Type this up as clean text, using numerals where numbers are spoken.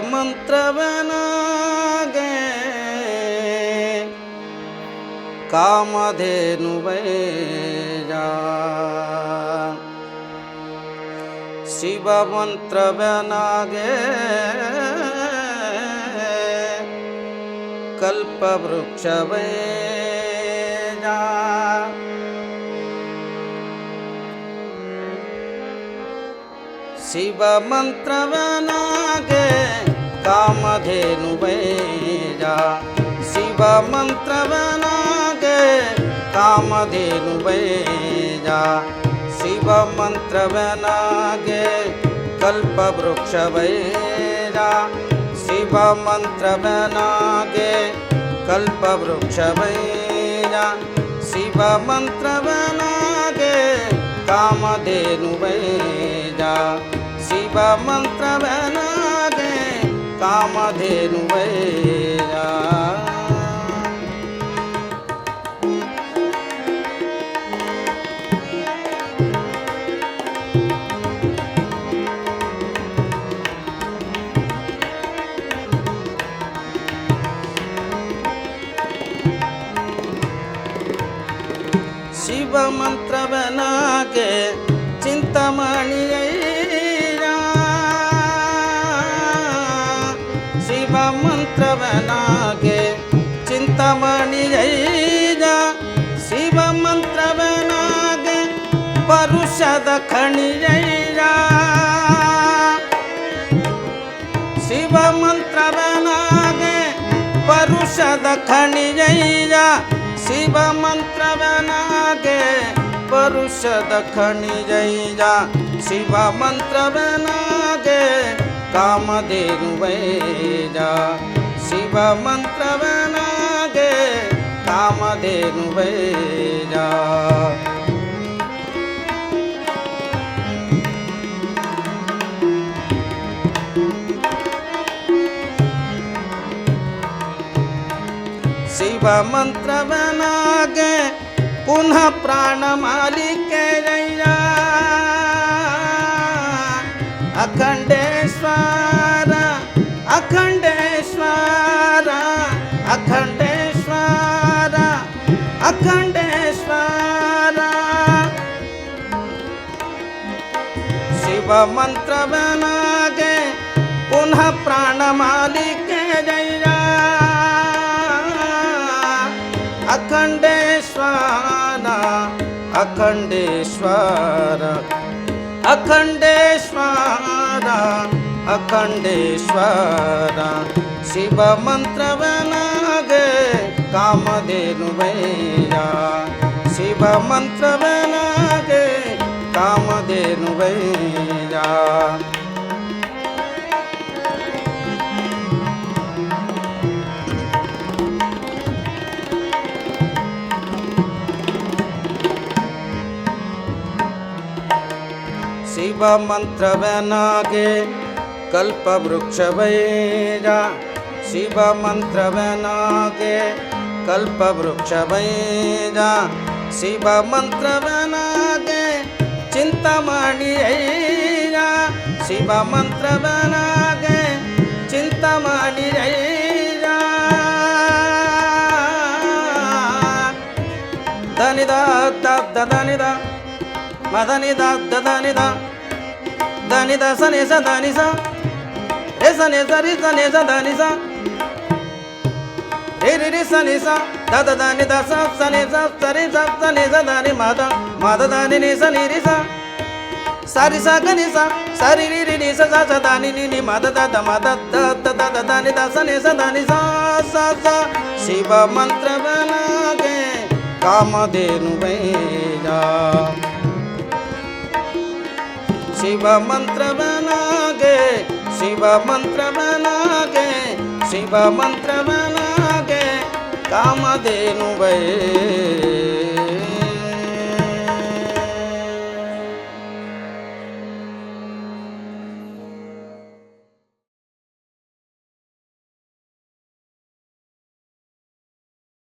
ಮಂತ್ರವನಾಗೆ ಕಾಮಧೇನುವೈಜ ಶಿವ ಮಂತ್ರವನಾಗೆ ಕಲ್ಪವೃಕ್ಷವೈಜ ಶಿವ ಮಂತ್ರವನಾಗೆ ಕಾಮಧೇನುವೈಜ ಶಿವ ಮಂತ್ರವನಾಗೆ ಕಾಮಧೇನುವೈಜ ಶಿವ ಮಂತ್ರವನಾಗೆ ಕಲ್ಪವೃಕ್ಷವೈಜ ಶಿವ ಮಂತ್ರವನಾಗೆ ಕಲ್ಪವೃಕ್ಷವೈಜ ಶಿವ ಮಂತ್ರವನಾಗೆ ಕಾಮಧೇನುವೈಜ ಶಿವ ಮಂತ್ರವನಾಗೆ ಕಾಮಧೇನುವೈಜ ಶಿವ ಮಂತ್ರವನಾಗೆ ಚಿಂತಾಮಣಿಯೈಜ ಶಿವ ಮಂತ್ರವನಾಗೆ ಚಿಂತಾಮಣಿಯೈಜ ಶಿವ ಮಂತ್ರವನಾಗೆ ಪರುಷದ ಖಣಿಯೈಜ ಶಿವ ಮಂತ್ರವನಾಗೆ ಪರುಷದ ಖಣಿಯೈಜ ಶಿವ ಮಂತ್ರವನಾಗೆ ಪರುಷದ ಖಣಿಜೈಜ ಶಿವ ಮಂತ್ರವನಾಗೆ ಕಾಮಧೇನುವೈಜ ಶಿವ ಮಂತ್ರವನಾಗೆ ಕಾಮಧೇನುವೈಜ ಶಿವ ಮಂತ್ರವನಾಗೆ ಪುನಃ ಪ್ರಾಣ ಮಾಲಿಕೆಯ ಅಖಂಡೇಶ್ವರ ಅಖಂಡೇಶ್ವರ ಅಖಂಡೇಶ್ವರ ಅಖಂಡೇಶ್ವರ ಶಿವ ಮಂತ್ರವನಾಗೆ ಪುನಃ ಪ್ರಾಣ ಮಾಲಿಕೆಯ ಅಖಂಡೇಶ್ವರ ಅಖಂಡೇಶ್ವರ ಅಖಂಡೇಶ್ವರ ಅಖಂಡೇಶ್ವರ ಶಿವ ಮಂತ್ರವನಾಗೆ ಕಾಮಧೇನುವೈಜ ಶಿವ ಮಂತ್ರವನಾಗೆ ಕಾಮಧೇನುವೈಜ ಶಿವ ಮಂತ್ರವನಾಗೆ ಕಲ್ಪವೃಕ್ಷವೈಜ ಶಿವ ಮಂತ್ರವನಾಗೆ ಕಲ್ಪವೃಕ್ಷವೈಜ ಶಿವ ಮಂತ್ರವನಾಗೆ ಚಿಂತಾಮಣಿಯೈಜ ಶಿವ ಮಂತ್ರವನಾಗೆ ಚಿಂತಾಮಣಿಯೈಜ ಧನಿದ ತದ್ದ ಧನಿದ ಮದನಿದ ದನಿದ ಧನಿದ ಸನಿಸ ಧನಿಸ ರೇ ಸನಿಸ ರಿ ಸನಿಸ ಧನಿಸ ರೇ ರಿ ರಿ ಸನಿಸ ದದ ಧನಿದ ಸ ಸನಿಸ ಸರಿ ಸ ಸನಿಸ ಧನಿ ಮದ ಮದ ಧನಿ ನಿ ಸ ನಿ ರಿ ಸ ಸರಿ ಸ ಗನಿ ಸ ಸರಿ ರಿ ರಿ ನಿ ಸ ಸ ಸ ಧನಿ ನಿ ನಿ ಮದ ದದ ಮದ ದ ದ ಧನಿ ದ ಸನಿಸ ಧನಿ ಸ ಸ ಸ ಶಿವ ಮಂತ್ರವನಾಗೆ ಕಾಮಧೇನುವೈಜ ಶಿವ ಮಂತ್ರವನಾಗೆ ಶಿವ ಮಂತ್ರವನಾಗೆ ಶಿವ ಮಂತ್ರವನಾಗೆ ಕಾಮಧೇನುವೈಜ